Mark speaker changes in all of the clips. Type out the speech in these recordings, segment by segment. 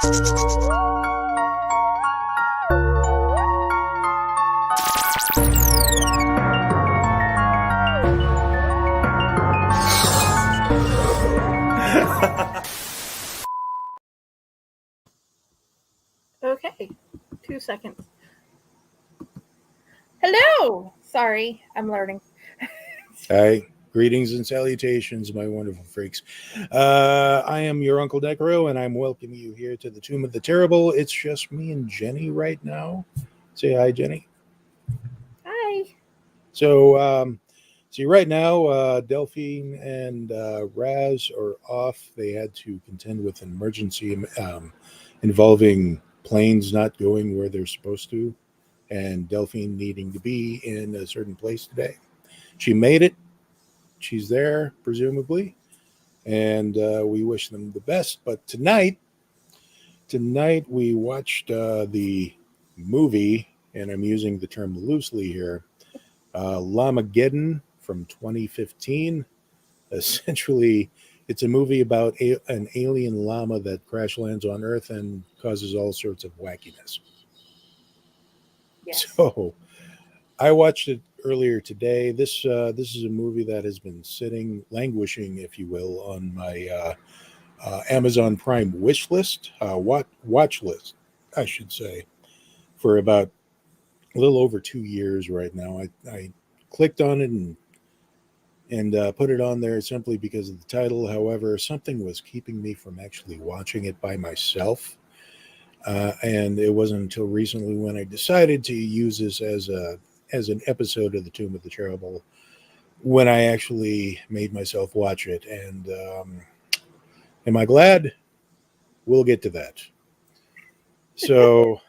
Speaker 1: Okay, 2 seconds. Hello! Sorry, I'm learning.
Speaker 2: Hi, greetings and salutations, my wonderful freaks. I am your Uncle Necro, and I'm welcoming you here to the Tomb of the Terrible. It's just me and Jenny right now. Say hi, Jenny.
Speaker 1: Hi.
Speaker 2: So right now, Delphine and Raz are off. They had to contend with an emergency involving planes not going where they're supposed to, and Delphine needing to be in a certain place today. She made it. She's there, presumably, and we wish them the best. But tonight we watched the movie, and I'm using the term loosely here, Llamageddon from 2015. Essentially, it's a movie about an alien llama that crash lands on Earth and causes all sorts of wackiness.
Speaker 1: Yes.
Speaker 2: So I watched it earlier today. This is a movie that has been sitting, languishing, if you will, on my Amazon Prime wish list, watch list, I should say, for about a little over 2 years right now. I clicked on it and put it on there simply because of the title. However, something was keeping me from actually watching it by myself. And it wasn't until recently when I decided to use this as an episode of the Tomb of the Terrible when I actually made myself watch it. And am I glad? We'll get to that. So,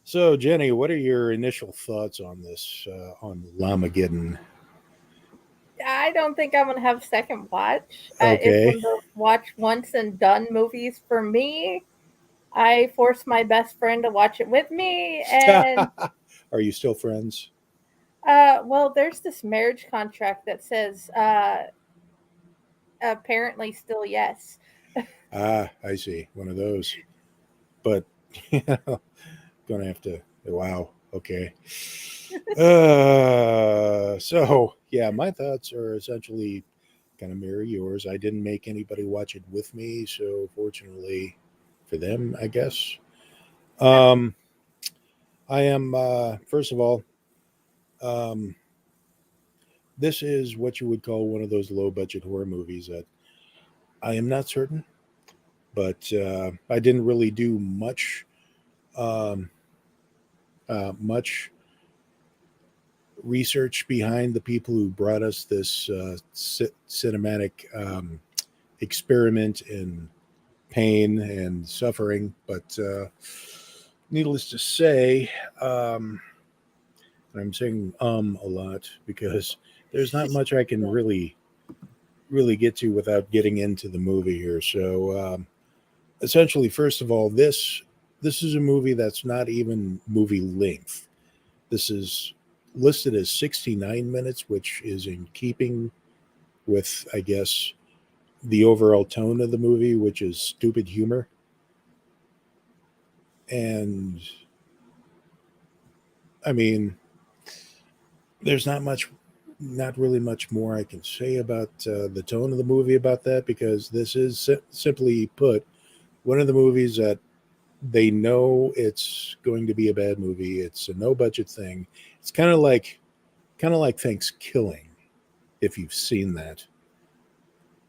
Speaker 2: so Jenny, what are your initial thoughts on this, on Llamageddon?
Speaker 1: I don't think I'm going to have a second watch. It's
Speaker 2: Okay.
Speaker 1: one of those watch once and done movies for me. I forced my best friend to watch it with me, and
Speaker 2: Are you still friends?
Speaker 1: well, there's this marriage contract that says apparently still yes.
Speaker 2: Ah, I see. One of those. But, gonna have to, wow. Okay. So yeah, my thoughts are essentially kind of mirror yours. I didn't make anybody watch it with me, so fortunately for them, I guess. Um, I am first of all, um, this is what you would call one of those low budget horror movies that I am not certain, but I didn't really do um, much research behind the people who brought us this cinematic experiment in pain and suffering. But needless to say, I'm saying a lot because there's not much I can really get to without getting into the movie here. So essentially, first of all, this is a movie that's not even movie length. This is listed as 69 minutes, which is in keeping with, I guess, the overall tone of the movie, which is stupid humor. And I mean, there's not really much more I can say about the tone of the movie about that, because this is simply put one of the movies that they know it's going to be a bad movie. It's a no budget thing. It's kind of like Thanksgiving, if you've seen that.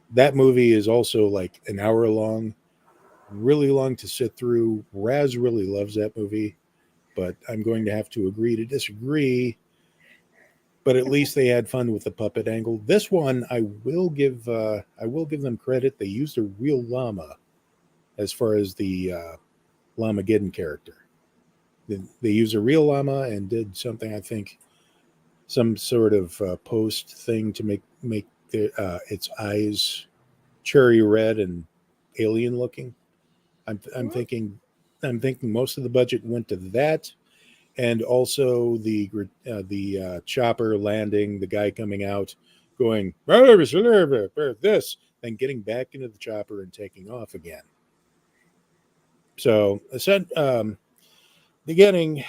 Speaker 2: That movie is also like an hour long, really long to sit through. Raz really loves that movie, but I'm going to have to agree to disagree. But at least they had fun with the puppet angle. This one, I will give them credit. They used a real llama as far as the Llamageddon character. They used a real llama and did something, I think, some sort of post thing to make its eyes cherry red and alien looking. I'm thinking most of the budget went to that, and also the chopper landing, the guy coming out, going this, then getting back into the chopper and taking off again. So, beginning,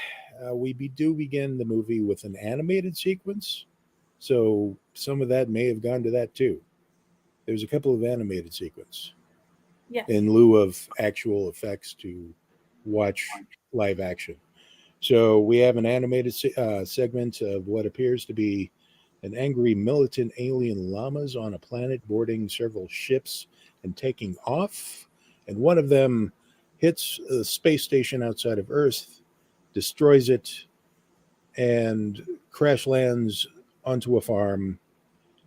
Speaker 2: do begin the movie with an animated sequence. So some of that may have gone to that too. There's a couple of animated sequences
Speaker 1: Yes.
Speaker 2: in lieu of actual effects to watch live action. So we have an animated segment of what appears to be an angry militant alien llamas on a planet boarding several ships and taking off. And one of them hits a space station outside of Earth, destroys it, and crash lands onto a farm.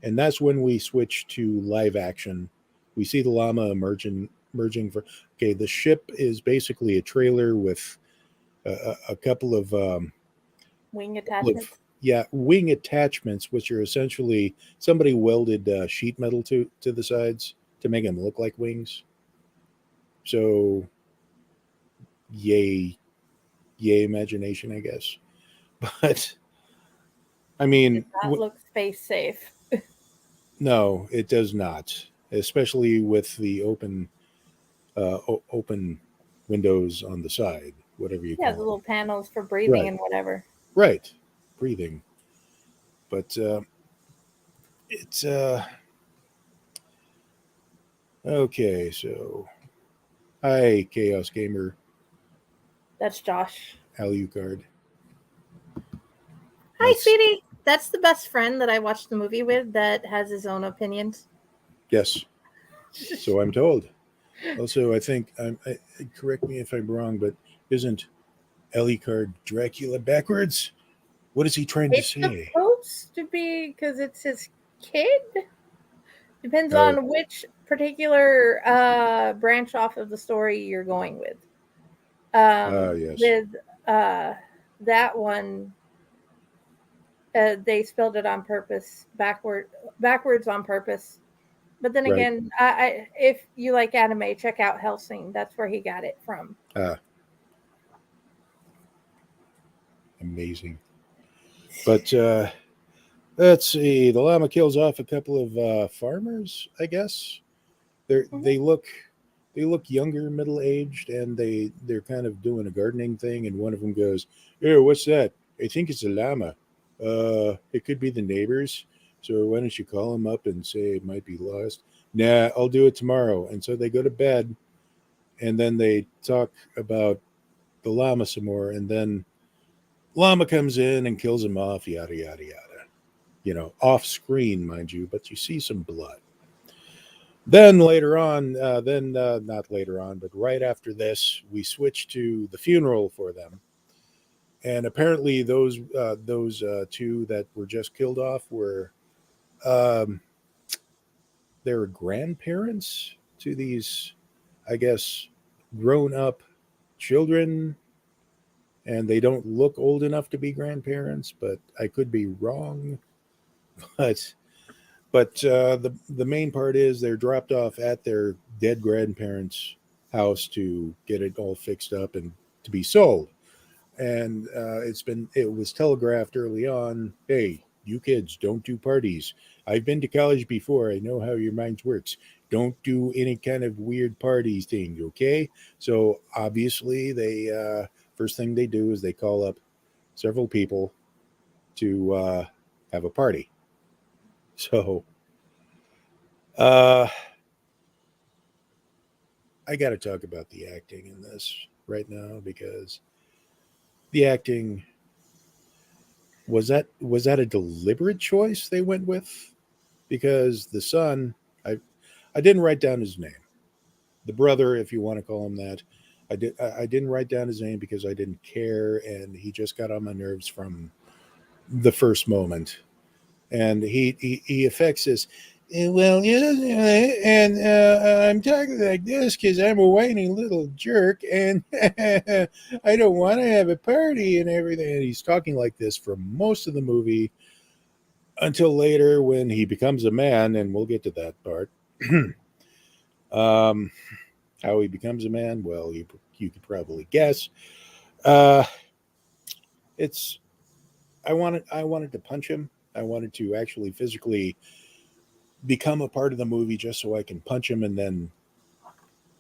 Speaker 2: And that's when we switch to live action. We see the llama emerging for. Okay, the ship is basically a trailer with a couple of
Speaker 1: Wing
Speaker 2: couple of
Speaker 1: attachments.
Speaker 2: yeah wing attachments, which are essentially somebody welded sheet metal to the sides to make them look like wings. So yay, yay imagination, I guess. But I
Speaker 1: Does
Speaker 2: mean,
Speaker 1: not look space safe.
Speaker 2: no, it does not, especially with the open windows on the side, whatever you
Speaker 1: Yeah, the
Speaker 2: call them.
Speaker 1: little panels for breathing
Speaker 2: Right,
Speaker 1: and whatever.
Speaker 2: right, breathing. But it's okay. So, hi, Chaos Gamer
Speaker 1: That's Josh.
Speaker 2: Alucard.
Speaker 1: Hi,
Speaker 2: That's
Speaker 1: sweetie. That's the best friend that I watched the movie with that has his own opinions.
Speaker 2: yes. So I'm told. Also, I think correct me if I'm wrong, but isn't Alucard Dracula backwards? What is he trying to
Speaker 1: It's
Speaker 2: say?
Speaker 1: supposed to be because it's his kid. Depends
Speaker 2: Oh,
Speaker 1: on which particular branch off of the story you're going with.
Speaker 2: yes,
Speaker 1: With that one, they spelled it on purpose, backwards on purpose. But then
Speaker 2: right.
Speaker 1: again, if you like anime, check out Helsing. That's where he got it from.
Speaker 2: Ah, amazing. But let's see. The llama kills off a couple of farmers. I guess they
Speaker 1: Mhm.
Speaker 2: they look younger, middle aged, and they're kind of doing a gardening thing. And one of them goes, "Hey, what's that? I think it's a llama. It could be the neighbors. So why don't you call them up and say it might be lost? Nah, I'll do it tomorrow." And so they go to bed, and then they talk about the llama some more, and then llama comes in and kills him off. Yada yada yada. Off screen, mind you, but you see some blood. Then later on, not later on, but right after this, we switch to the funeral for them, and apparently those two that were just killed off were um, they were grandparents to these, I guess, grown up children, and they don't look old enough to be grandparents, but I could be wrong. But the main part is they're dropped off at their dead grandparents' house to get it all fixed up and to be sold. And it was telegraphed early on. Hey, you kids, don't do parties. I've been to college before. I know how your minds works. Don't do any kind of weird parties thing. Okay. So obviously they first thing they do is they call up several people to have a party. So uh, I got to talk about the acting in this right now because the acting was that a deliberate choice they went with? Because the son, I didn't write down his name. The brother, if you want to call him that, I didn't write down his name because I didn't care, and he just got on my nerves from the first moment. And he affects this. Well, and I'm talking like this because I'm a whiny little jerk, and I don't want to have a party and everything. And he's talking like this for most of the movie until later when he becomes a man, and we'll get to that part. um, how he becomes a man, well, you could probably guess. Uh, it's I wanted to punch him. I wanted to actually physically become a part of the movie just so I can punch him and then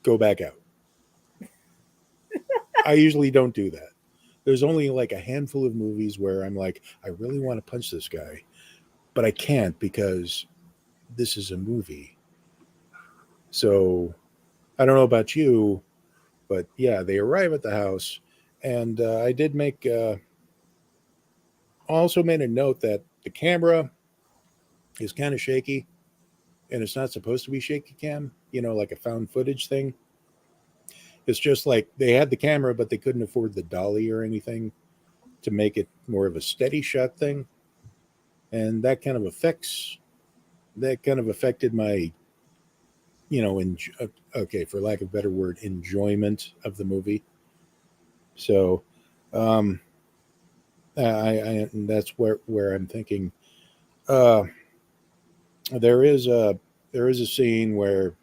Speaker 2: go back out. I usually don't do that. There's only like a handful of movies where I'm like, I really want to punch this guy, but I can't because this is a movie. So I don't know about you, but yeah, they arrive at the house, and I did make also made a note that the camera is kind of shaky, and it's not supposed to be shaky cam. Like a found footage thing. It's just like they had the camera, but they couldn't afford the dolly or anything to make it more of a steady shot thing, and that kind of affected my okay, for lack of a better word, enjoyment of the movie. So um and that's where I'm thinking uh there is a scene where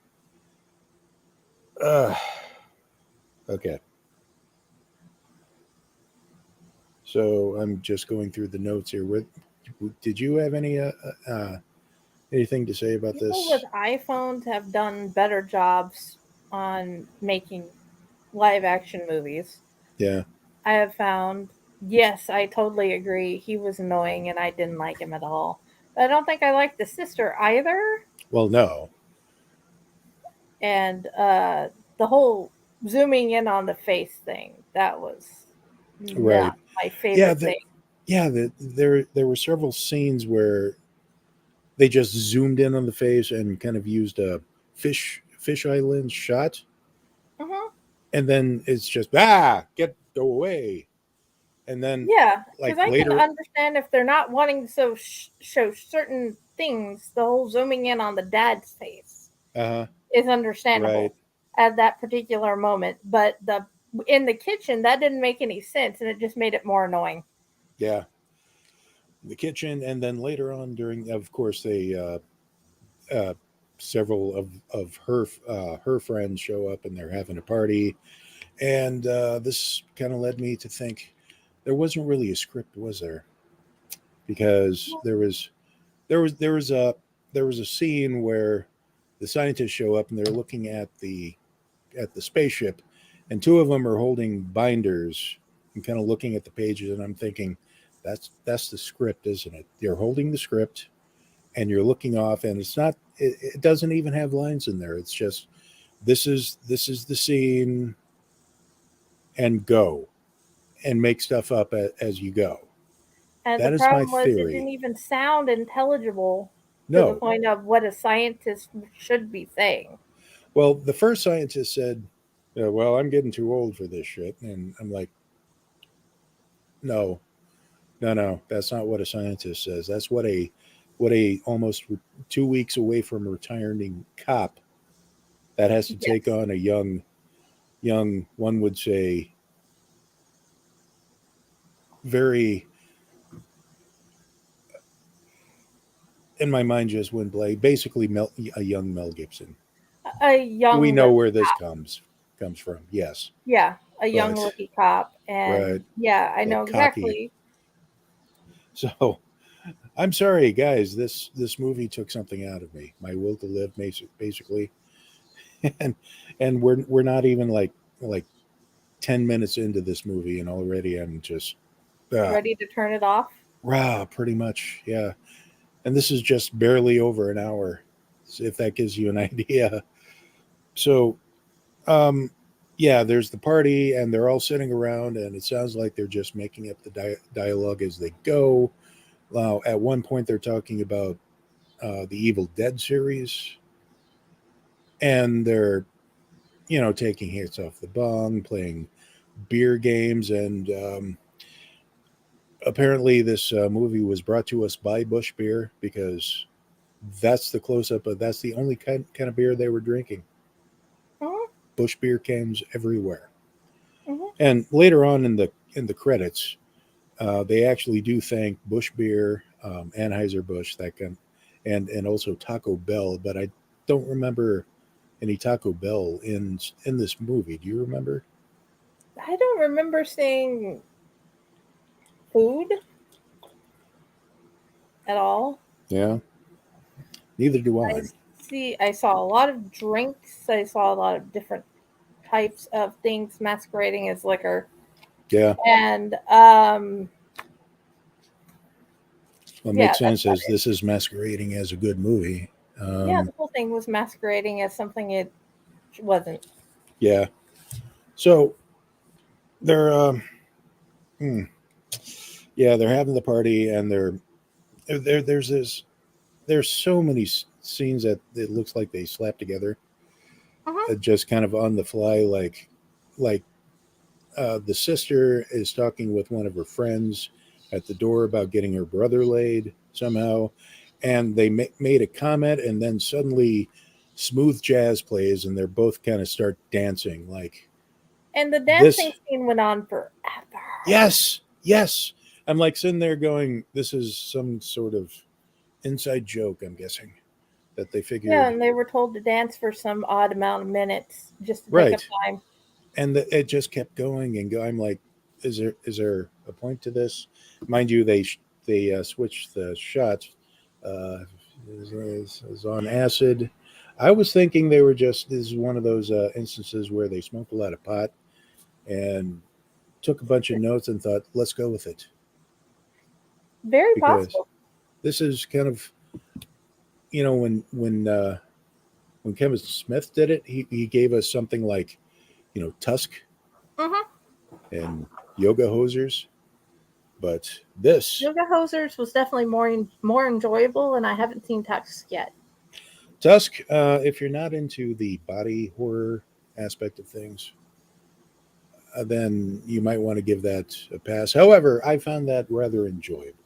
Speaker 2: uh okay, so I'm just going through the notes here. With Did you have anything to say about
Speaker 1: People with
Speaker 2: this?
Speaker 1: iPhones have done better jobs on making live action movies.
Speaker 2: Yeah.
Speaker 1: I have found, yes, I totally agree. He was annoying and I didn't like him at all. But I don't think I liked the sister either.
Speaker 2: Well, no.
Speaker 1: And the whole zooming in on the face thing, that was not
Speaker 2: Right.
Speaker 1: my
Speaker 2: Yeah,
Speaker 1: favorite thing.
Speaker 2: there were several scenes where they just zoomed in on the face and kind of used a fisheye lens shot,
Speaker 1: Hmm.
Speaker 2: and then it's just go away, and then
Speaker 1: Yeah, because
Speaker 2: like
Speaker 1: I can
Speaker 2: later,
Speaker 1: understand if they're not wanting to show certain things, the whole zooming in on the dad's face
Speaker 2: uh
Speaker 1: is
Speaker 2: right,
Speaker 1: understandable at that particular moment. But the in the kitchen, that didn't make any sense, and it just made it more annoying.
Speaker 2: yeah, the kitchen, and then later on during, of course, they uh several of her friends show up and they're having a party, and this kind of led me to think there wasn't really a script, was there? Because there was a scene where the scientists show up and they're looking at the spaceship, and two of them are holding binders and kind of looking at the pages, and I'm thinking that's the script, isn't it? You're holding the script and you're looking off, and it doesn't even have lines in there. It's just this is the scene, and go and make stuff up as you go.
Speaker 1: And the
Speaker 2: That is my
Speaker 1: problem was it didn't
Speaker 2: theory.
Speaker 1: even sound intelligible to the
Speaker 2: No.
Speaker 1: point of what a scientist should be saying.
Speaker 2: Well, the first scientist said, yeah, well, I'm getting too old for this shit. And I'm like, no, no, that's not what a scientist says. That's what a almost 2 weeks away from retiring cop that has to take
Speaker 1: Yes.
Speaker 2: on a young, one would say, very, in my mind just went blank, basically a young Mel Gibson.
Speaker 1: A
Speaker 2: We
Speaker 1: young
Speaker 2: know
Speaker 1: rookie
Speaker 2: where this
Speaker 1: cop.
Speaker 2: comes from, yes,
Speaker 1: Yeah, a young
Speaker 2: but
Speaker 1: rookie cop.
Speaker 2: right,
Speaker 1: And yeah, I know
Speaker 2: but cocky.
Speaker 1: exactly.
Speaker 2: So I'm sorry, guys. This movie took something out of me. My will to live, basically, and we're not even like 10 minutes into this movie, and already I'm just ah,
Speaker 1: Ready to turn it off.
Speaker 2: pretty much, yeah. And this is just barely over an hour, so if that gives you an idea. So, um, yeah, there's the party, and they're all sitting around, and it sounds like they're just making up the dialogue as they go. At one point, they're talking about the Evil Dead series, and they're taking hits off the bong, playing beer games, and apparently this movie was brought to us by Bush Beer because that's the close up of that's the only kind of beer they were drinking.
Speaker 1: Hmm.
Speaker 2: Bush Beer cans everywhere.
Speaker 1: Hmm.
Speaker 2: And later on in the credits, they actually do thank Bush Beer, Anheuser Busch, that kind, and also Taco Bell. But I don't remember any Taco Bell in this movie. Do you remember?
Speaker 1: I don't remember seeing food at all.
Speaker 2: Yeah, neither do
Speaker 1: I
Speaker 2: I.
Speaker 1: I saw a lot of drinks. I saw a lot of different types of things masquerading as liquor.
Speaker 2: Yeah.
Speaker 1: And
Speaker 2: Well, it
Speaker 1: yeah,
Speaker 2: makes
Speaker 1: that's
Speaker 2: sense
Speaker 1: about
Speaker 2: as
Speaker 1: it.
Speaker 2: this is masquerading as a good movie.
Speaker 1: Yeah, the whole thing was masquerading as something it wasn't.
Speaker 2: Yeah. So they're, hmm, yeah, they're having the party, and there's this, there's so many scenes that it looks like they slapped together,
Speaker 1: Hmm.
Speaker 2: just kind of on the fly, like the sister is talking with one of her friends at the door about getting her brother laid somehow, and they made a comment, and then suddenly smooth jazz plays, and they're both kind of start dancing like
Speaker 1: And the
Speaker 2: this.
Speaker 1: dancing scene went on forever.
Speaker 2: Yes, yes. I'm like sitting there going, this is some sort of inside joke, I'm guessing, that they
Speaker 1: Yeah,
Speaker 2: figured.
Speaker 1: and they were told to dance for some odd amount of minutes just to take up
Speaker 2: Right.
Speaker 1: time.
Speaker 2: And it just kept going and going. I'm like, is there a point to this? Mind you, they switched the shot. Uh, is on acid. I was thinking they were just, this is one of those instances where they smoked a lot of pot and took a bunch of notes and thought, let's go with it,
Speaker 1: Very
Speaker 2: because
Speaker 1: possible.
Speaker 2: this is kind of, when Kevin Smith did it, he gave us something like, Tusk
Speaker 1: Hmm.
Speaker 2: and Yoga Hosers. But this
Speaker 1: Yoga Hosers was definitely more enjoyable, and I haven't seen Tusk yet.
Speaker 2: Tusk, if you're not into the body horror aspect of things, then you might want to give that a pass. However, I found that rather enjoyable.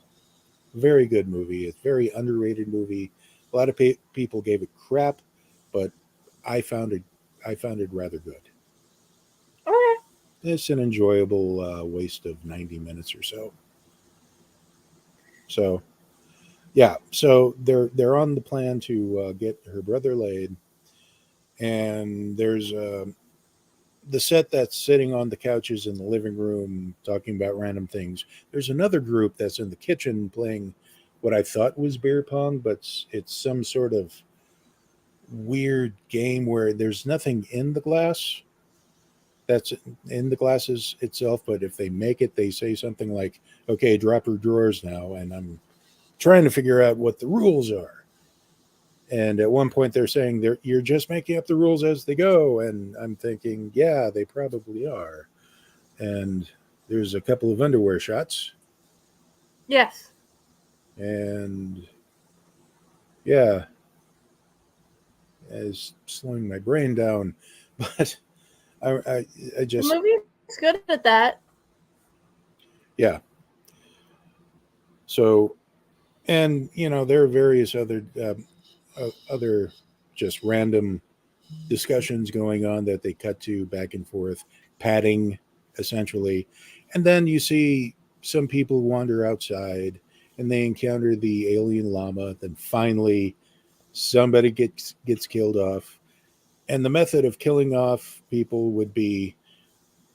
Speaker 2: Very good movie. It's a very underrated movie. A lot of people gave it crap, but I found it I found it rather good.
Speaker 1: Okay.
Speaker 2: It's an enjoyable waste of 90 minutes or so. So yeah, so they're on the plan to get her brother laid, and there's the set that's sitting on the couches in the living room talking about random things. There's another group that's in the kitchen playing what I thought was beer pong, but it's some sort of weird game where there's nothing in the glass that's in the glasses itself, but if they make it, they say something like, okay, drop your drawers now. And I'm trying to figure out what the rules are. And at one point, they're saying you're just making up the rules as they go. And I'm thinking, yeah, they probably are. And there's a couple of underwear shots,
Speaker 1: Yes.
Speaker 2: and yeah, it's slowing my brain down. But I
Speaker 1: The
Speaker 2: just,
Speaker 1: movie is good at that.
Speaker 2: yeah. So, and there are various other just random discussions going on that they cut to back and forth, padding essentially, and then you see some people wander outside and they encounter the alien llama. Then finally, somebody gets killed off, and the method of killing off people would be,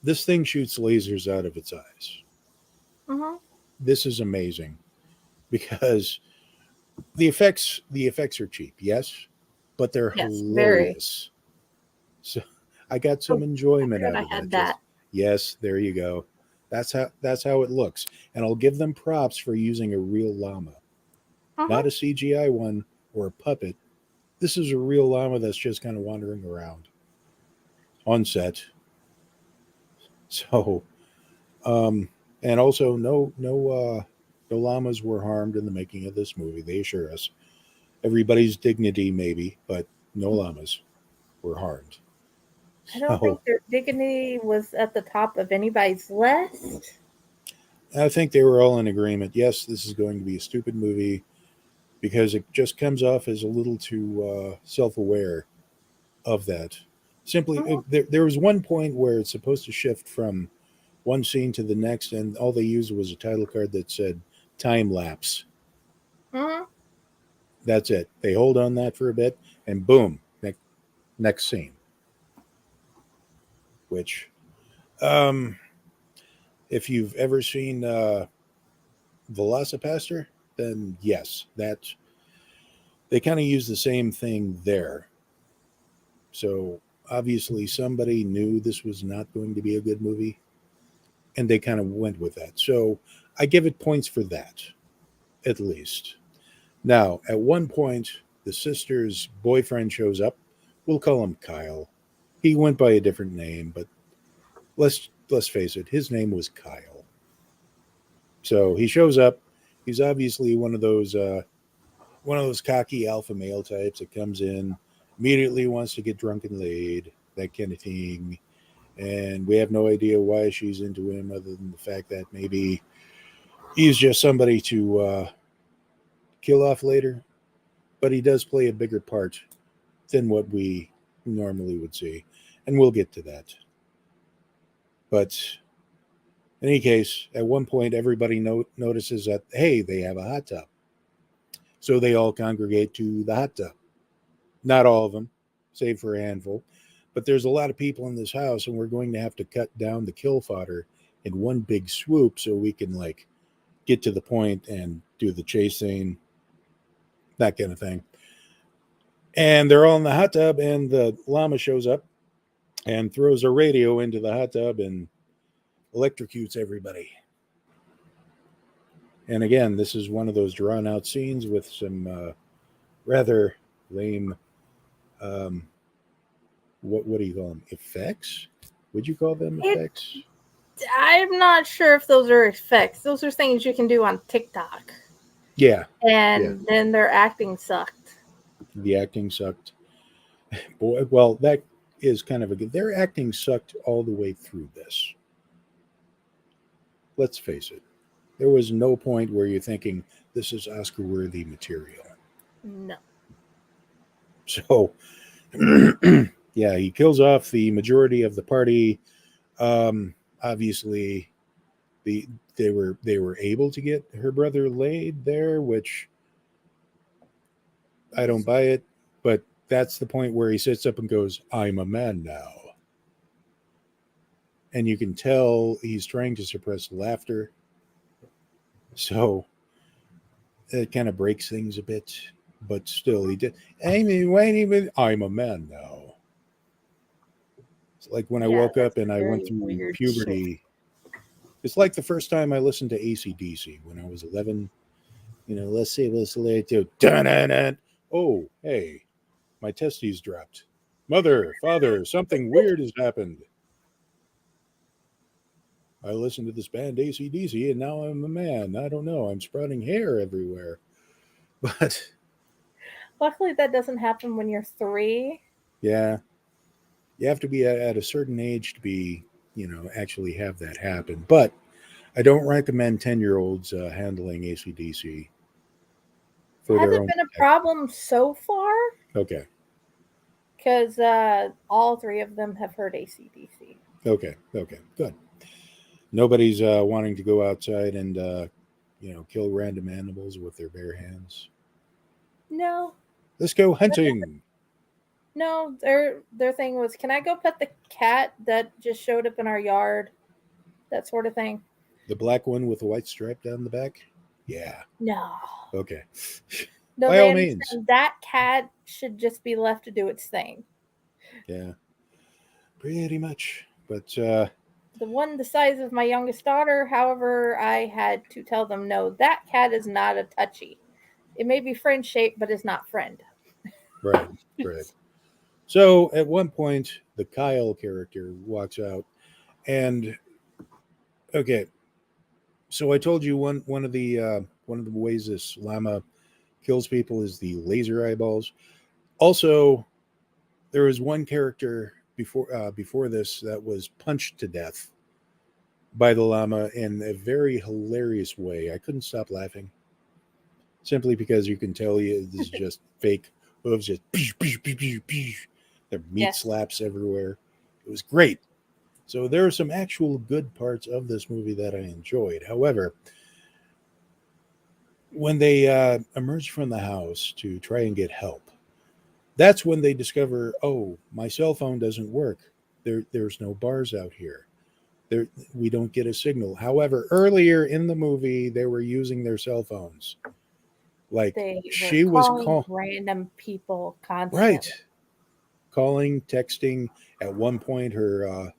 Speaker 2: this thing shoots lasers out of its eyes.
Speaker 1: Hmm.
Speaker 2: This is amazing because the effects are cheap, yes, but they're
Speaker 1: Yes, very.
Speaker 2: hilarious. So I got
Speaker 1: Oh,
Speaker 2: some
Speaker 1: I
Speaker 2: enjoyment
Speaker 1: forgot
Speaker 2: out
Speaker 1: I
Speaker 2: of that.
Speaker 1: had
Speaker 2: Just,
Speaker 1: that.
Speaker 2: yes, there you go. That's how it looks, and I'll give them props for using a real llama, not
Speaker 1: Hmm.
Speaker 2: a CGI one or a puppet. This is a real llama that's just kind of wandering around on set. So, um, and also no llamas were harmed in the making of this movie. They assure us everybody's dignity maybe, but no llamas were harmed.
Speaker 1: I don't think
Speaker 2: So
Speaker 1: their dignity was at the top of anybody's list.
Speaker 2: I think they were all in agreement. Yes, this is going to be a stupid movie because it just comes off as a little too self-aware of that. Simply,
Speaker 1: Hmm.
Speaker 2: there was one point where it's supposed to shift from one scene to the next, and all they used was a title card that said "time lapse."
Speaker 1: Hmm.
Speaker 2: That's it. They hold on that for a bit, and boom, next scene. Which, um, if you've ever seen Velocipaster, then yes, that they kind of use the same thing there. So obviously somebody knew this was not going to be a good movie, and they kind of went with that. So I give it points for that, at least. Now, at one point, the sister's boyfriend shows up. We'll call him Kyle. He went by a different name, but let's face it, his name was Kyle. So he shows up. He's obviously one of those cocky alpha male types that comes in, immediately wants to get drunk and laid, that kind of thing. And we have no idea why she's into him, other than the fact that maybe he's just somebody to kill off later. But he does play a bigger part than what we normally would see, and we'll get to that. But in any case, at one point, everybody notices that, hey, they have a hot tub. So they all congregate to the hot tub. Not all of them, save for a handful. But there's a lot of people in this house, and we're going to have to cut down the kill fodder in one big swoop so we can, like, get to the point and do the chase scene, that kind of thing. And they're all in the hot tub, and the llama shows up and throws a radio into the hot tub and electrocutes everybody. And again, this is one of those drawn out scenes with some rather lame, um, what do you call them? Effects? Would you call them effects?
Speaker 1: I'm not sure if those are effects. Those are things you can do on TikTok.
Speaker 2: Yeah.
Speaker 1: And then their acting sucked.
Speaker 2: The acting sucked. Boy, well, that is kind of a good. Their acting sucked all the way through this. Let's face it. There was no point where you're thinking this is Oscar-worthy material.
Speaker 1: No.
Speaker 2: So, yeah, he kills off the majority of the party. Obviously, they were able to get her brother laid there, which I don't buy it. But that's the point where he sits up and goes, "I'm a man now," and you can tell he's trying to suppress laughter. So it kind of breaks things a bit, but still, he did. Amy, wait a minute, I'm a man now. It's like when I woke up and I went through puberty. It's like the first time I listened to AC/DC when I was 11. You know, let's see, let's do. Oh, hey, my testes dropped. Mother, father, something weird has happened. I listened to this band AC/DC, and now I'm a man. I don't know. I'm sprouting hair everywhere. But
Speaker 1: luckily, that doesn't happen when you're 3.
Speaker 2: Yeah, you have to be at a certain age to be, actually have that happen. But I don't recommend 10-year-olds handling AC/DC for their
Speaker 1: Hasn't
Speaker 2: own.
Speaker 1: been a problem so far.
Speaker 2: Okay.
Speaker 1: Because all 3 of them have heard AC/DC.
Speaker 2: Okay. Good. Nobody's wanting to go outside and kill random animals with their bare hands.
Speaker 1: No.
Speaker 2: Let's go hunting.
Speaker 1: No, their thing was, can I go pet the cat that just showed up in our yard? That sort of thing.
Speaker 2: The black one with the white stripe down the back? Yeah.
Speaker 1: No.
Speaker 2: Okay.
Speaker 1: No,
Speaker 2: by all means.
Speaker 1: That cat should just be left to do its thing.
Speaker 2: Yeah. Pretty much. But
Speaker 1: the one the size of my youngest daughter, however, I had to tell them, no, that cat is not a touchy. It may be friend shaped, but it's not friend.
Speaker 2: Right. So at one point, the Kyle character walks out, and okay, so I told you one of the ways this llama kills people is the laser eyeballs. Also, there was one character before this that was punched to death by the llama in a very hilarious way. I couldn't stop laughing, simply because you can tell this is just fake hooves, just there are meat slaps everywhere. It was great. So there are some actual good parts of this movie that I enjoyed. However, when they emerge from the house to try and get help, that's when they discover, oh, my cell phone doesn't work. There's no bars out here. We don't get a signal. However, earlier in the movie, they were using their cell phones. Like she was calling
Speaker 1: random people constantly.
Speaker 2: Right. calling, texting. At one point, her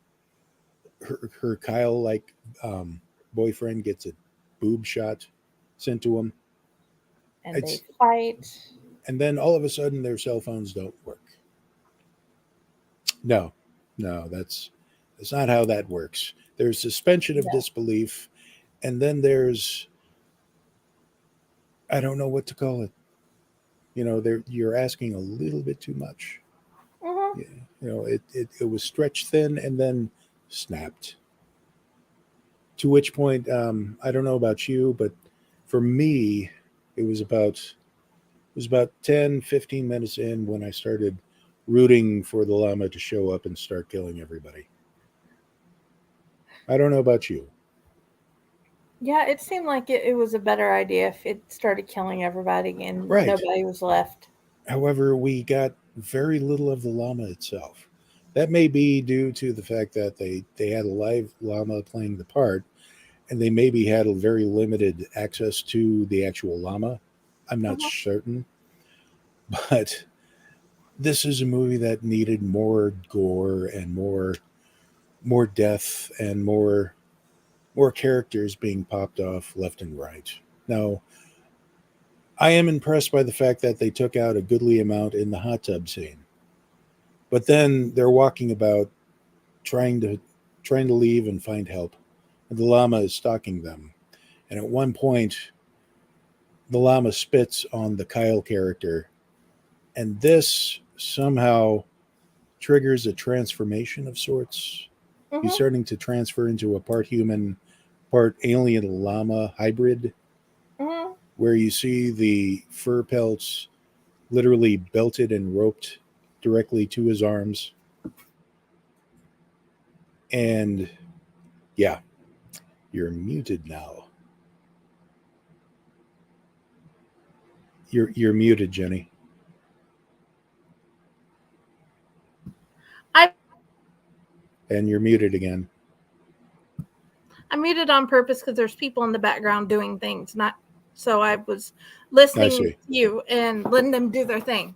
Speaker 2: Kyle like boyfriend gets a boob shot sent to him.
Speaker 1: And they
Speaker 2: It's
Speaker 1: fight.
Speaker 2: and then all of a sudden their cell phones don't work. No, no, that's not how that works. There's suspension of
Speaker 1: No.
Speaker 2: disbelief, and then there's I don't know what to call it. There you're asking a little bit too much.
Speaker 1: Mm-hmm.
Speaker 2: Yeah, it was stretched thin and then snapped. To which point, I don't know about you, but for me, it was about 10, 15 minutes in when I started rooting for the llama to show up and start killing everybody. I don't know about you.
Speaker 1: Yeah, it seemed like it was a better idea if it started killing everybody and
Speaker 2: Right.
Speaker 1: nobody was left.
Speaker 2: However, we got very little of the llama itself. That may be due to the fact that they had a live llama playing the part, and they maybe had a very limited access to the actual llama. I'm not
Speaker 1: Mhm.
Speaker 2: certain, but this is a movie that needed more gore and more death and more characters being popped off left and right. Now, I am impressed by the fact that they took out a goodly amount in the hot tub scene. But then they're walking about trying to trying to leave and find help. And the llama is stalking them. And at one point, the llama spits on the Kyle character, and this somehow triggers a transformation of sorts. He's
Speaker 1: Mhm.
Speaker 2: starting to transfer into a part human, part alien llama hybrid,
Speaker 1: Mhm.
Speaker 2: where you see the fur pelts literally belted and roped directly to his arms. And yeah, you're muted now. You're muted, Jenny,
Speaker 1: I
Speaker 2: and you're muted again.
Speaker 1: I muted on purpose because there's people in the background doing things. Not so I was
Speaker 2: I
Speaker 1: listening
Speaker 2: see.
Speaker 1: to you and letting them do their thing.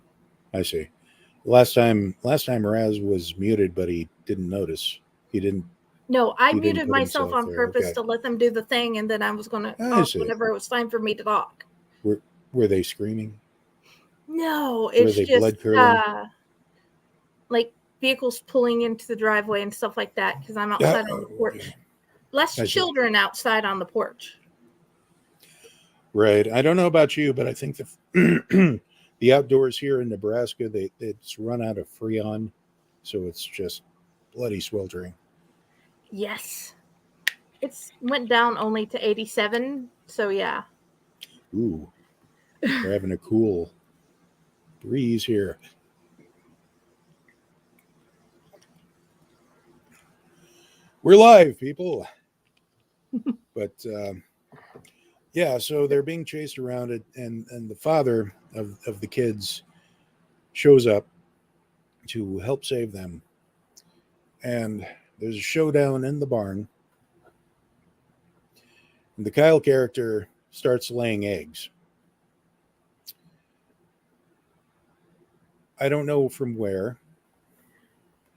Speaker 2: I see. Last time Raz was muted, but he didn't notice. He didn't.
Speaker 1: No, I
Speaker 2: He didn't
Speaker 1: muted
Speaker 2: put
Speaker 1: myself
Speaker 2: himself
Speaker 1: on
Speaker 2: there.
Speaker 1: purpose
Speaker 2: Okay.
Speaker 1: to let them do the thing, and then I was going to
Speaker 2: I
Speaker 1: talk
Speaker 2: see.
Speaker 1: whenever it was time for me to talk.
Speaker 2: Were they screaming?
Speaker 1: No,
Speaker 2: Were
Speaker 1: it's
Speaker 2: they
Speaker 1: just
Speaker 2: blood curdling?
Speaker 1: like vehicles pulling into the driveway and stuff like that because I'm
Speaker 2: Yeah.
Speaker 1: outside on the porch. Less
Speaker 2: I see.
Speaker 1: children outside on the porch.
Speaker 2: Right. I don't know about you, but I think the the outdoors here in Nebraska, it's run out of freon, so it's just bloody sweltering.
Speaker 1: Yes. It's went down only to 87, so yeah.
Speaker 2: Ooh, we're having a cool breeze here. We're live, people. But yeah, so they're being chased around it, and the father of the kids shows up to help save them. And there's a showdown in the barn. And the Kyle character starts laying eggs. I don't know from where,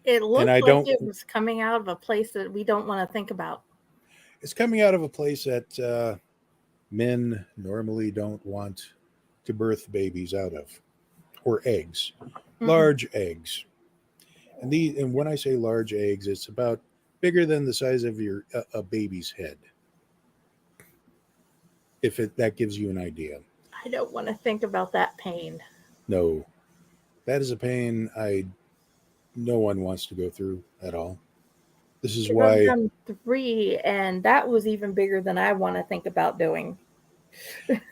Speaker 1: It
Speaker 2: and
Speaker 1: looked
Speaker 2: I
Speaker 1: like
Speaker 2: don't.
Speaker 1: it was coming out of a place that we don't want to think about.
Speaker 2: It's coming out of a place that men normally don't want to birth babies out of, or eggs,
Speaker 1: Mm-mm.
Speaker 2: large eggs. And when I say large eggs, it's about bigger than the size of your a baby's head. If that gives you an idea.
Speaker 1: I don't want to think about that pain.
Speaker 2: No, that is a pain no one wants to go through at all. This is
Speaker 1: Because I've
Speaker 2: why,
Speaker 1: done 3, and that was even bigger than I want to think about doing.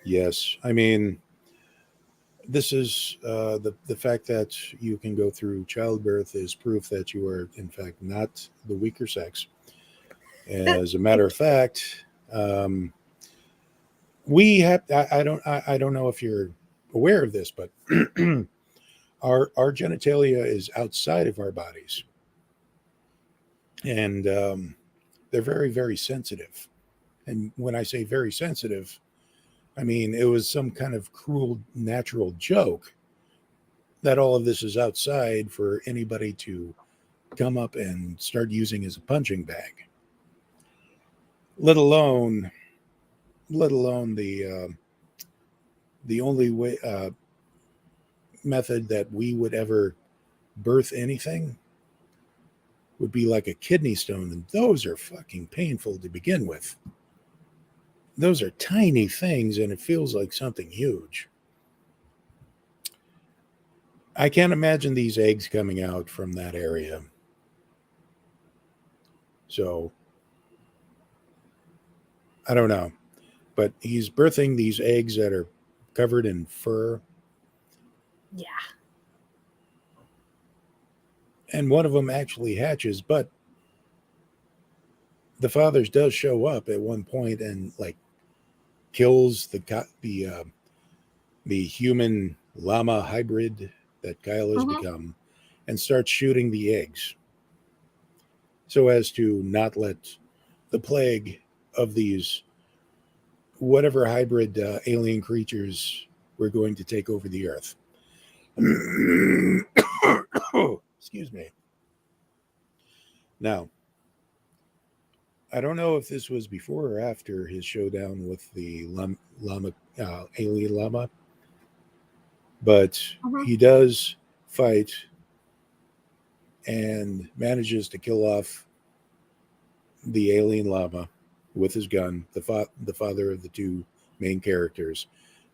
Speaker 2: yes, I mean, this is the fact that you can go through childbirth is proof that you are in fact not the weaker sex. As a matter of fact, we have. I don't know if you're aware of this, but our genitalia is outside of our bodies, and they're very sensitive. And when I say very sensitive, I mean it was some kind of cruel natural joke. that all of this is outside for anybody to come up and start using as a punching bag. Let alone, the only way method that we would ever birth anything would be like a kidney stone, and those are fucking painful to begin with. Those are tiny things, and it feels like something huge. I can't imagine these eggs coming out from that area. So I don't know. But he's birthing these eggs that are covered in fur.
Speaker 1: Yeah.
Speaker 2: And one of them actually hatches, but the father does show up at one point and like kills the human llama hybrid that Kyle has
Speaker 1: Mm-hmm.
Speaker 2: become and starts shooting the eggs so as to not let the plague of these whatever hybrid alien creatures were going to take over the earth. Excuse me. Now, I don't know if this was before or after his showdown with the alien llama, but
Speaker 1: Mm-hmm.
Speaker 2: he does fight and manages to kill off the alien llama with his gun, the father of the two main characters,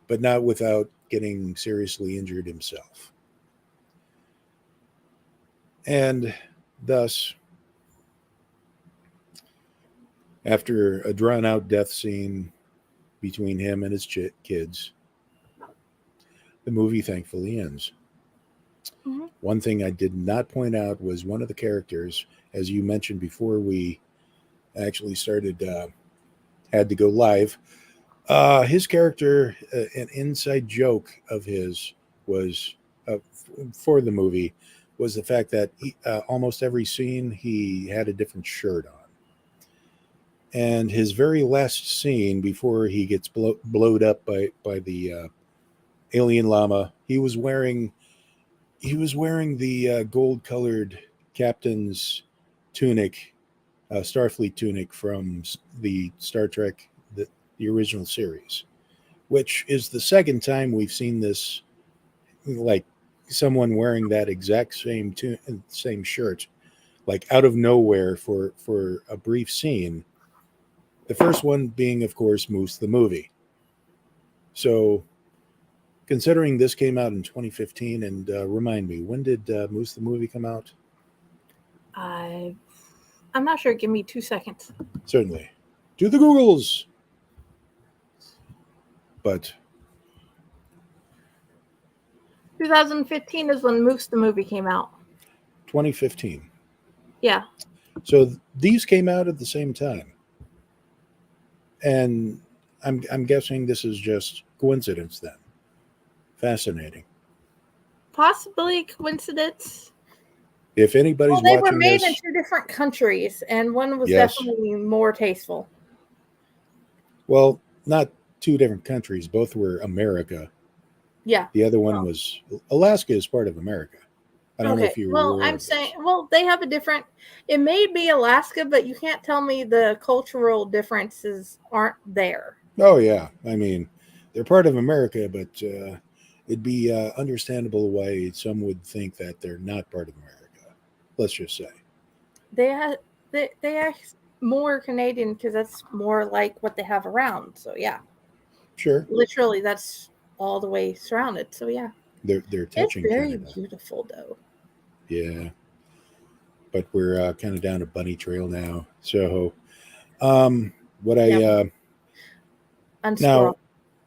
Speaker 2: but not without getting seriously injured himself. And thus, after a drawn out death scene between him and his kids, the movie thankfully ends.
Speaker 1: Mm-hmm.
Speaker 2: One thing I did not point out was one of the characters, as you mentioned before we actually started, had to go live. His character, an inside joke of his was for the movie, was the fact that almost every scene he had a different shirt on. And his very last scene before he gets blowed up by the alien llama, he was wearing the gold colored captain's tunic, Starfleet tunic from the Star Trek, the original series, which is the second time we've seen this, like someone wearing that exact same shirt, like out of nowhere for a brief scene. The first one being, of course, Moose the movie. So, considering this came out in 2015, and remind me, when did Moose the movie come out?
Speaker 1: I'm not sure. Give me 2 seconds.
Speaker 2: Certainly. Do the Googles. But
Speaker 1: 2015 is when Moose the movie came out.
Speaker 2: 2015.
Speaker 1: Yeah.
Speaker 2: So these came out at the same time. And I'm guessing this is just coincidence then. Fascinating.
Speaker 1: Possibly coincidence.
Speaker 2: If anybody's
Speaker 1: Well, they were
Speaker 2: watching
Speaker 1: made in
Speaker 2: this,
Speaker 1: 2 different countries, and one was
Speaker 2: yes.
Speaker 1: definitely more tasteful.
Speaker 2: Well, not two different countries. Both were America.
Speaker 1: Yeah.
Speaker 2: The other one was Alaska is part of America. I don't know
Speaker 1: Okay.
Speaker 2: if you were
Speaker 1: Well,
Speaker 2: aware
Speaker 1: I'm
Speaker 2: of
Speaker 1: saying,
Speaker 2: this.
Speaker 1: well, they have a different. It may be Alaska, but you can't tell me the cultural differences aren't there.
Speaker 2: Oh yeah, I mean, they're part of America, but it'd be understandable why some would think that they're not part of America. Let's just say.
Speaker 1: They have they are more Canadian because that's more like what they have around. So yeah,
Speaker 2: Sure,
Speaker 1: literally that's all the way surrounded. So yeah,
Speaker 2: they're
Speaker 1: it's
Speaker 2: touching
Speaker 1: very
Speaker 2: Canada.
Speaker 1: beautiful though.
Speaker 2: Yeah, but we're kind of down a bunny trail now. So, um, what
Speaker 1: Yeah,
Speaker 2: I now
Speaker 1: unsquirrel.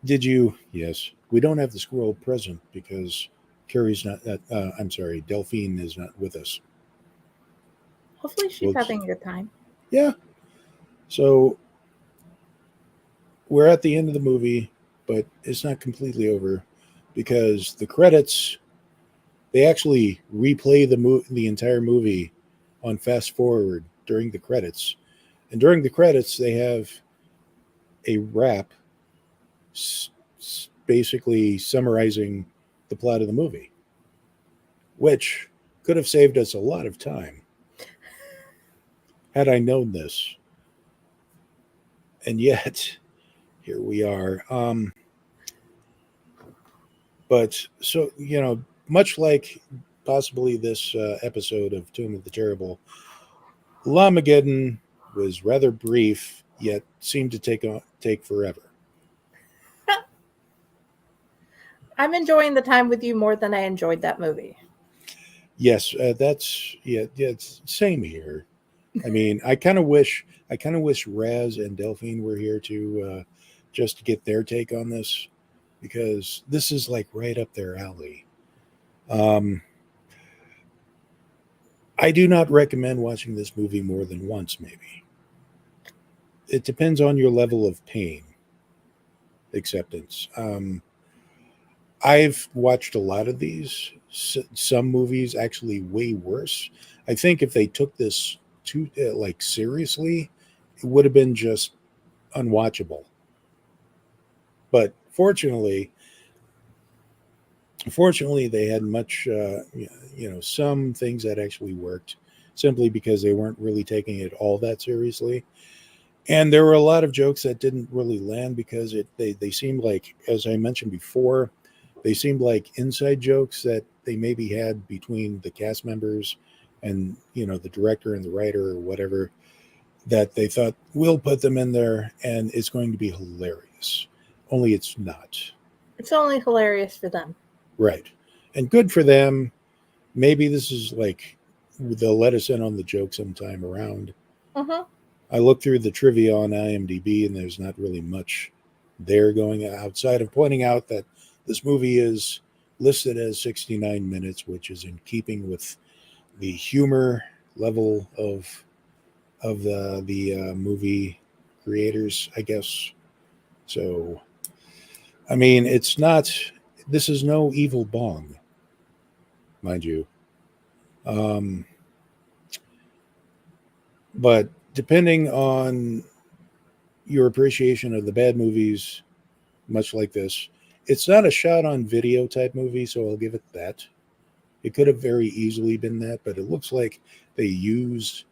Speaker 2: did you? Yes, we don't have the squirrel present because Carrie's not. I'm sorry, Delphine is not with us.
Speaker 1: Hopefully she's
Speaker 2: Well,
Speaker 1: having a good time.
Speaker 2: yeah. So we're at the end of the movie, but it's not completely over because the credits, they actually replay the entire movie on fast forward during the credits. And during the credits, they have a rap basically summarizing the plot of the movie. which could have saved us a lot of time had I known this. And yet, here we are. But so, much like possibly this episode of Tomb of the Terrible, Llamageddon was rather brief, yet seemed to take forever.
Speaker 1: I'm enjoying the time with you more than I enjoyed that movie.
Speaker 2: Yes, that's it's same here. I mean, I kind of wish Raz and Delphine were here to just to get their take on this, because this is like right up their alley. Um, I do not recommend watching this movie more than once. Maybe it depends on your level of pain acceptance. I've watched a lot of these. Some movies actually way worse. I think if they took this too like seriously, it would have been just unwatchable. But fortunately, they had much, some things that actually worked, simply because they weren't really taking it all that seriously. And there were a lot of jokes that didn't really land because they seemed like, as I mentioned before, they seemed like inside jokes that they maybe had between the cast members and the director and the writer or whatever, that they thought, we'll put them in there and it's going to be hilarious. Only it's not.
Speaker 1: It's only hilarious for them.
Speaker 2: Right. And good for them. Maybe this is like, they'll let us in on the joke sometime around.
Speaker 1: Mm-hmm.
Speaker 2: I looked through the trivia on IMDb and there's not really much there going outside of pointing out that this movie is listed as 69 minutes, which is in keeping with the humor level of the movie creators, I guess. So, I mean, it's not. This is no evil bong, mind you. But depending on your appreciation of the bad movies, much like this, it's not a shot on video type movie, so I'll give it that. It could have very easily been that, but it looks like they used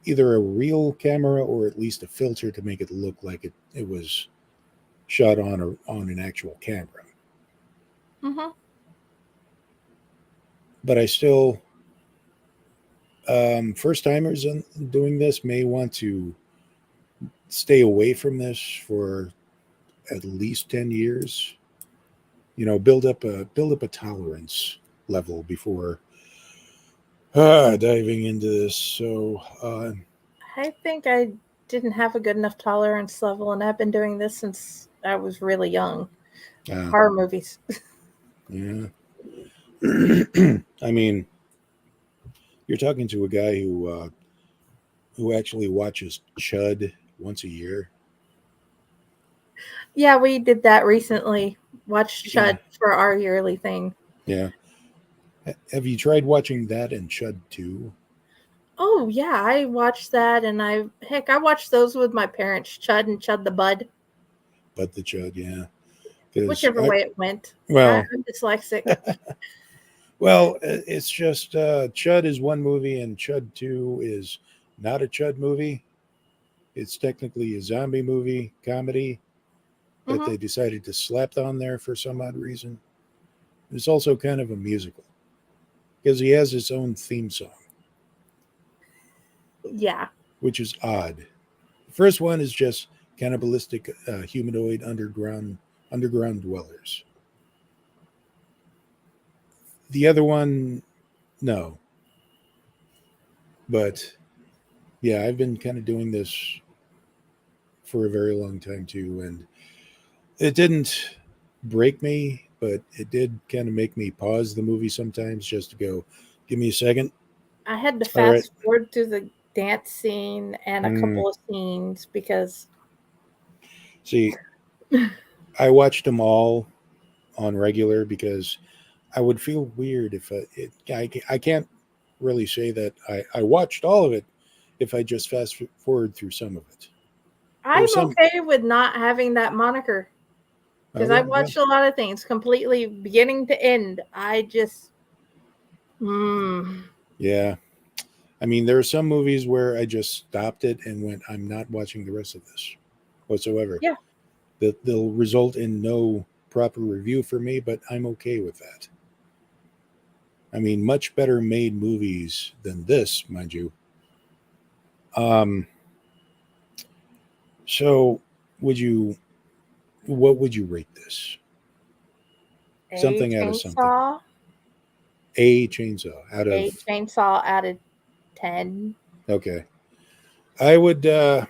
Speaker 2: either a real camera or at least a filter to make it look like it was shot on an actual camera.
Speaker 1: Mm-hmm.
Speaker 2: But I still, first timers doing this may want to stay away from this for at least 10 years. Build up a tolerance level before diving into this. So
Speaker 1: I think I didn't have a good enough tolerance level, and I've been doing this since I was really young. Horror movies.
Speaker 2: Yeah. I mean, you're talking to a guy who actually watches Chud once a year.
Speaker 1: Yeah, we did that recently. Watched Chud
Speaker 2: Yeah.
Speaker 1: for our yearly thing.
Speaker 2: Yeah. Have you tried watching that and Chud 2?
Speaker 1: Oh yeah, I watched that, and I watched those with my parents. Chud and Chud the Bud.
Speaker 2: But the Chud, yeah.
Speaker 1: Whichever way it went.
Speaker 2: Well,
Speaker 1: I'm dyslexic.
Speaker 2: well, it's just Chud is one movie and Chud 2 is not a Chud movie. It's technically a zombie movie comedy that they decided to slap on there for some odd reason. It's also kind of a musical because he has his own theme song.
Speaker 1: Yeah.
Speaker 2: Which is odd. The first one is just cannibalistic humanoid underground dwellers. The other one, no. But yeah, I've been kind of doing this for a very long time too, and it didn't break me, but it did kind of make me pause the movie sometimes just to go, give me a second.
Speaker 1: I had to
Speaker 2: All right.
Speaker 1: fast forward through the dance scene and a couple of scenes because.
Speaker 2: See, I watched them all on regular because I would feel weird if I can't really say that I watched all of it if I just fast forward through some of it.
Speaker 1: I'm okay with not having that moniker. Because
Speaker 2: Okay.
Speaker 1: I've watched a lot of things completely beginning to end. I just,
Speaker 2: Yeah. I mean, there are some movies where I just stopped it and went, I'm not watching the rest of this whatsoever.
Speaker 1: Yeah.
Speaker 2: They'll result in no proper review for me, but I'm okay with that. I mean, much better made movies than this, mind you. So what would you rate this?
Speaker 1: a
Speaker 2: Something out of something.
Speaker 1: chainsaw,
Speaker 2: A chainsaw out
Speaker 1: a
Speaker 2: of,
Speaker 1: chainsaw out of 10.
Speaker 2: okay. I would, uh,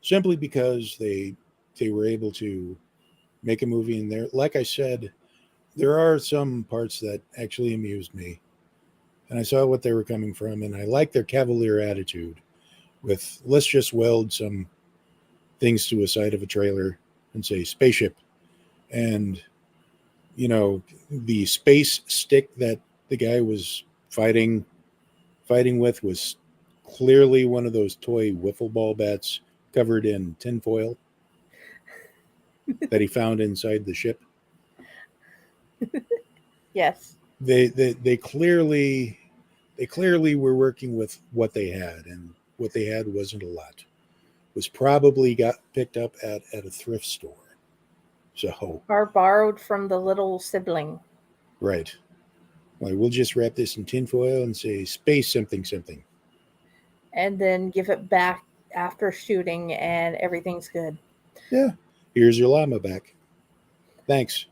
Speaker 2: simply because they were able to make a movie in there. Like I said, there are some parts that actually amused me, and I saw what they were coming from, and I like their cavalier attitude with let's just weld some things to a side of a trailer and say spaceship, and the space stick that the guy was fighting with was clearly one of those toy wiffle ball bats covered in tinfoil that he found inside the ship.
Speaker 1: Yes.
Speaker 2: They clearly were working with what they had, and what they had wasn't a lot. It was probably got picked up at a thrift store. So
Speaker 1: Or borrowed from the little sibling.
Speaker 2: right, like we'll just wrap this in tinfoil and say space something something.
Speaker 1: And then give it back after shooting, and everything's good.
Speaker 2: Yeah, here's your llama back. Thanks.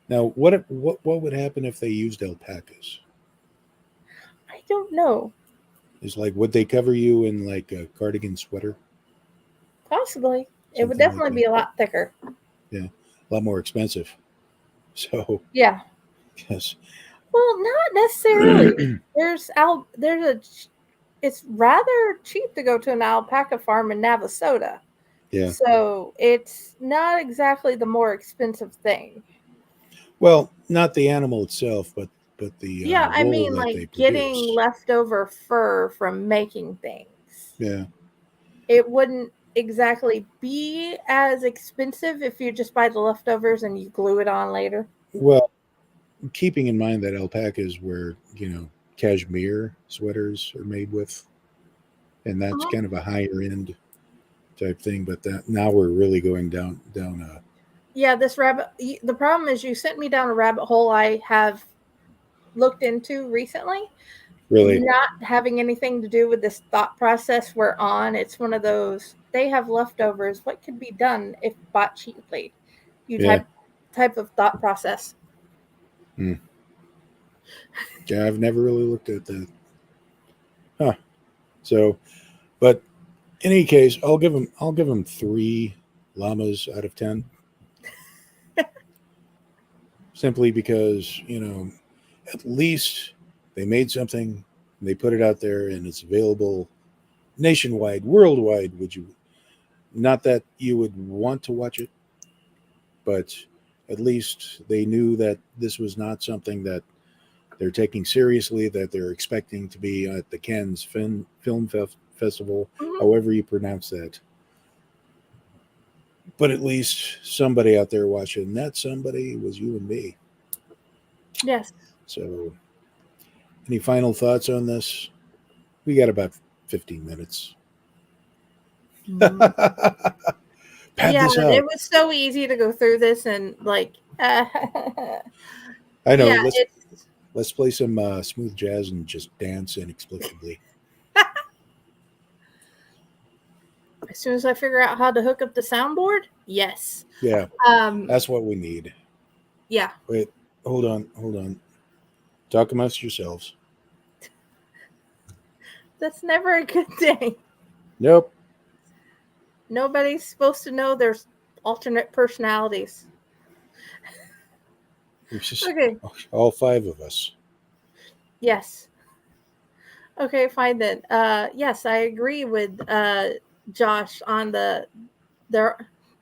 Speaker 2: Now, what would happen if they used alpacas?
Speaker 1: I don't know.
Speaker 2: Is like would they cover you in like a cardigan sweater,
Speaker 1: Possibly. It would
Speaker 2: something like
Speaker 1: definitely
Speaker 2: that?
Speaker 1: be a lot thicker.
Speaker 2: Yeah, a lot more expensive. So,
Speaker 1: Yeah.
Speaker 2: yes,
Speaker 1: Well, not necessarily. It's rather cheap to go to an alpaca farm in Navasota.
Speaker 2: yeah.
Speaker 1: So it's not exactly the more expensive thing.
Speaker 2: Well, not the animal itself, but the
Speaker 1: Yeah, I
Speaker 2: wool
Speaker 1: mean,
Speaker 2: that
Speaker 1: like
Speaker 2: they
Speaker 1: getting
Speaker 2: produce.
Speaker 1: leftover fur from making things.
Speaker 2: Yeah.
Speaker 1: It wouldn't exactly be as expensive if you just buy the leftovers and you glue it on later.
Speaker 2: Well, keeping in mind that alpacas were, cashmere sweaters are made with, and that's
Speaker 1: Mhm.
Speaker 2: kind of a higher end type thing. But that now we're really going down a
Speaker 1: Yeah, the problem is you sent me down a rabbit hole I have looked into recently,
Speaker 2: really,
Speaker 1: not having anything to do with this thought process we're on. It's one of those they have leftovers. What could be done if bought cheaply? You
Speaker 2: yeah,
Speaker 1: type of thought process.
Speaker 2: mm. Yeah. I've never really looked at that. Huh. So, but in any case, I'll give them 3 llamas out of 10, simply because at least they made something, they put it out there, and it's available nationwide, worldwide. Would you not that you would want to watch it, but at least they knew that this was not something that they're taking seriously, that they're expecting to be at the Cannes Festival,
Speaker 1: Mhm.
Speaker 2: however you pronounce that. But at least somebody out there watching, and that somebody was you and me.
Speaker 1: Yes.
Speaker 2: So, any final thoughts on this? We got about 15 minutes.
Speaker 1: Mm.
Speaker 2: Pad
Speaker 1: Yeah,
Speaker 2: this
Speaker 1: it
Speaker 2: out.
Speaker 1: was so easy to go through this and
Speaker 2: I know.
Speaker 1: yeah,
Speaker 2: Let's
Speaker 1: it's
Speaker 2: let's play some smooth jazz and just dance inexplicably.
Speaker 1: as soon as I figure out how to hook up the soundboard, yes.
Speaker 2: Yeah,
Speaker 1: Um,
Speaker 2: that's what we need.
Speaker 1: yeah,
Speaker 2: Wait, hold on. Talk amongst yourselves.
Speaker 1: that's never a good thing.
Speaker 2: Nope.
Speaker 1: Nobody's supposed to know there's alternate personalities.
Speaker 2: It's just
Speaker 1: Okay,
Speaker 2: all 5 of us.
Speaker 1: yes. Okay, fine then. Yes, I agree with Josh on there.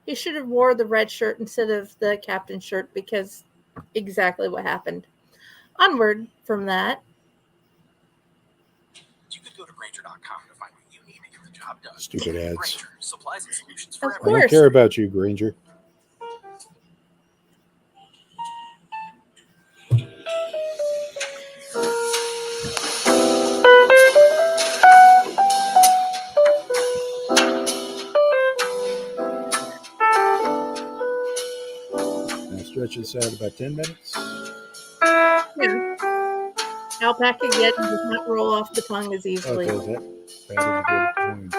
Speaker 1: He should have wore the red shirt instead of the captain shirt because exactly what happened. Onward from that.
Speaker 3: You could go to Granger.com to find what you job done.
Speaker 2: Stupid ads.
Speaker 3: Granger, supplies and solutions
Speaker 1: Of
Speaker 3: for
Speaker 2: I
Speaker 3: everyone.
Speaker 2: don't care about you, Granger. I'll stretch this out about 10 minutes.
Speaker 1: Yeah. Llamageddon does not roll off the tongue as easily.
Speaker 2: Okay, that is a good point.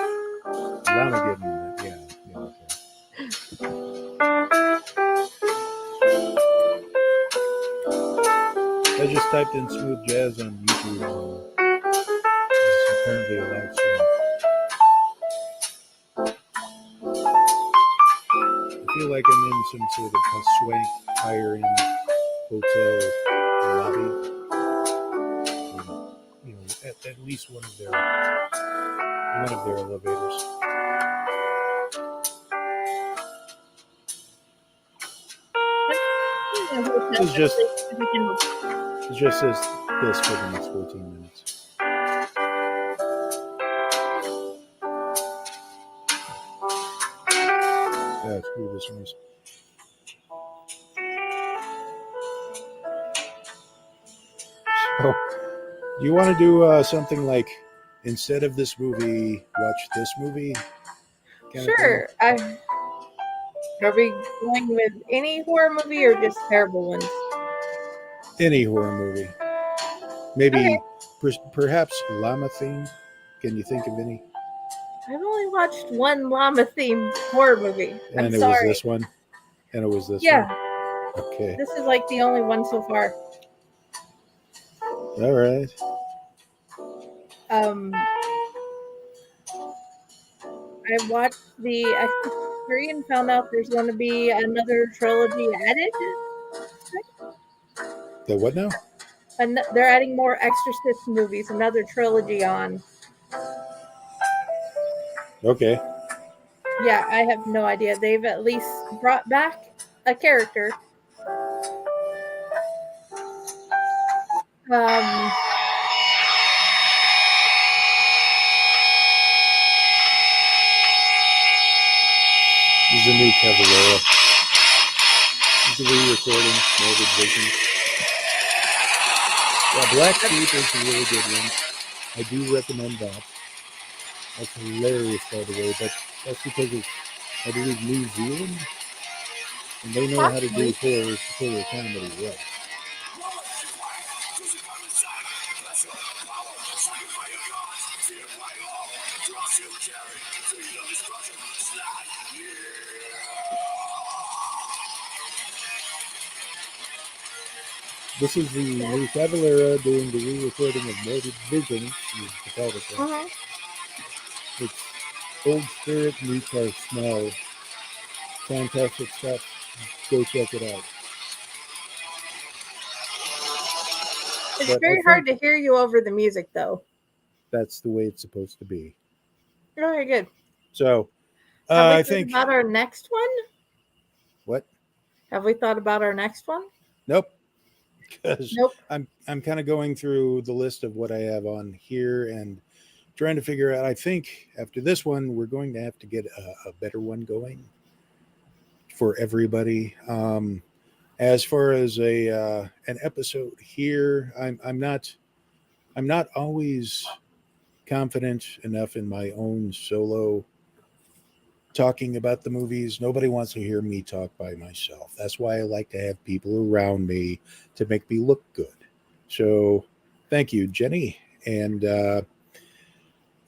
Speaker 2: Llamageddon, yeah, okay. I just typed in smooth jazz on YouTube. It's apparently a loud stream. I feel like I'm in some sort of swank higher-end hotel lobby. You know, at least one of their elevators. It just says this for the next 14 minutes. Yeah, screw this noise. So, do you want to do something like, instead of this movie, watch this movie?
Speaker 1: Sure. Are we going with any horror movie or just terrible ones?
Speaker 2: Any horror movie. Maybe,
Speaker 1: Okay.
Speaker 2: Perhaps Llama themed. Can you think of any?
Speaker 1: I've only watched one llama themed horror movie. I'm
Speaker 2: And it
Speaker 1: sorry.
Speaker 2: was this one? And it was this
Speaker 1: Yeah.
Speaker 2: one? Okay.
Speaker 1: This is like the only one so far.
Speaker 2: All right.
Speaker 1: I watched the Exorcist 3 and found out there's going to be another trilogy added.
Speaker 2: The what now?
Speaker 1: And they're adding more Exorcist movies, another trilogy on.
Speaker 2: Okay.
Speaker 1: Yeah, I have no idea. They've at least brought back a character.
Speaker 2: This is a new Cavallera. This is a re-recording, Morbid Vision. Yeah, Black Sheep is a really good one. I do recommend that. That's hilarious, by the way, but that's because it's, I believe, New Zealand, and they know how to do horror comedy well. This is the new Cavallera doing the re-recording of Morbid Vision. The title. It's Old Spirit meets our smell. Fantastic stuff. Go check it out.
Speaker 1: It's very hard to hear you over the music, though.
Speaker 2: That's the way it's supposed to be.
Speaker 1: Very good.
Speaker 2: So,
Speaker 1: I think about our next one.
Speaker 2: What?
Speaker 1: Have we thought about our next one?
Speaker 2: Nope. Because I'm kind of going through the list of what I have on here and trying to figure out. I think after this one, we're going to have to get a better one going for everybody. As far as an episode here, I'm not always confident enough in my own solo talking about the movies. Nobody wants to hear me talk by myself. That's why I like to have people around me to make me look good. So thank you, Jenny. And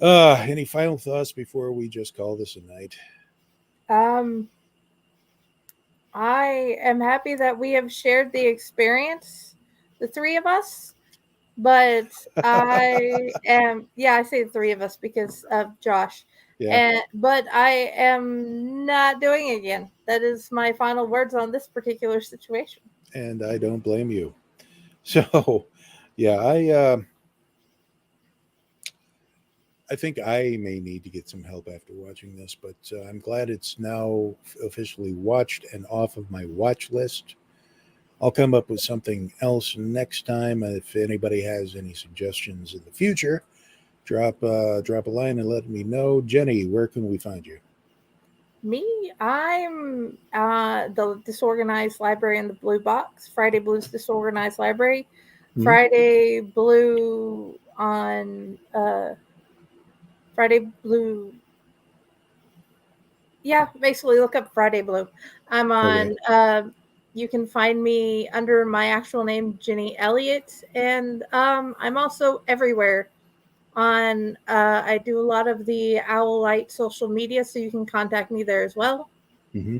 Speaker 2: any final thoughts before we just call this a night?
Speaker 1: I am happy that we have shared the experience, the three of us. But I am, I say the three of us because of Josh. Yeah. But I am not doing it again. That is my final words on this particular situation.
Speaker 2: And I don't blame you. So, yeah, I think I may need to get some help after watching this, but I'm glad it's now officially watched and off of my watch list. I'll come up with something else next time. If anybody has any suggestions in the future, drop a line and let me know. Jenny, where can we find you?
Speaker 1: Me, I'm the Disorganized Library in the Blue Box, Friday Blues Disorganized Library,
Speaker 2: Mhm.
Speaker 1: Friday Blue on Friday Blue. Yeah, basically look up Friday Blue. I'm
Speaker 2: Okay.
Speaker 1: on. You can find me under my actual name, Jenny Elliott, and I'm also everywhere. On I do a lot of the Owl Light social media, so you can contact me there as well.
Speaker 2: Mm-hmm.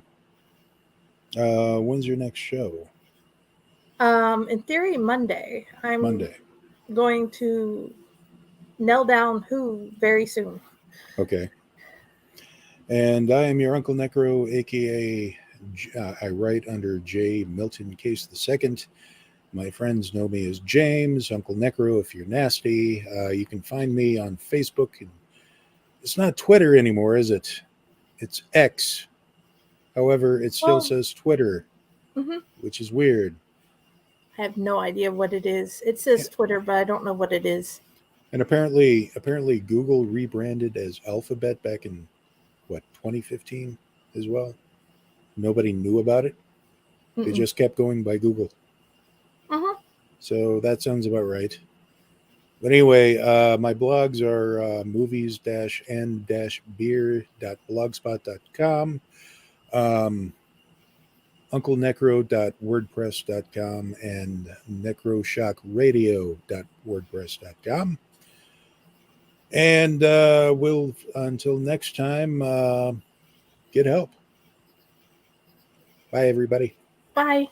Speaker 2: When's your next show?
Speaker 1: In theory, Monday. I'm
Speaker 2: Monday.
Speaker 1: going to nail down who very soon.
Speaker 2: Okay. And I am your Uncle Necro, aka I write under J. Milton Case II. My friends know me as James, Uncle Necro if you're nasty. You can find me on Facebook. And it's not Twitter anymore, is it? It's X. However, it still
Speaker 1: Well,
Speaker 2: says Twitter,
Speaker 1: mhm.
Speaker 2: which is weird.
Speaker 1: I have no idea what it is. It says Twitter, but I don't know what it is.
Speaker 2: And apparently Google rebranded as Alphabet back in what 2015 as well. Nobody knew about it. They
Speaker 1: Mm-mm.
Speaker 2: just kept going by Google.
Speaker 1: Uh-huh.
Speaker 2: So that sounds about right. But anyway, my blogs are movies-and-beer.blogspot.com, unclenecro.wordpress.com, and necroshockradio.wordpress.com. And we'll, until next time, get help. Bye, everybody.
Speaker 1: Bye.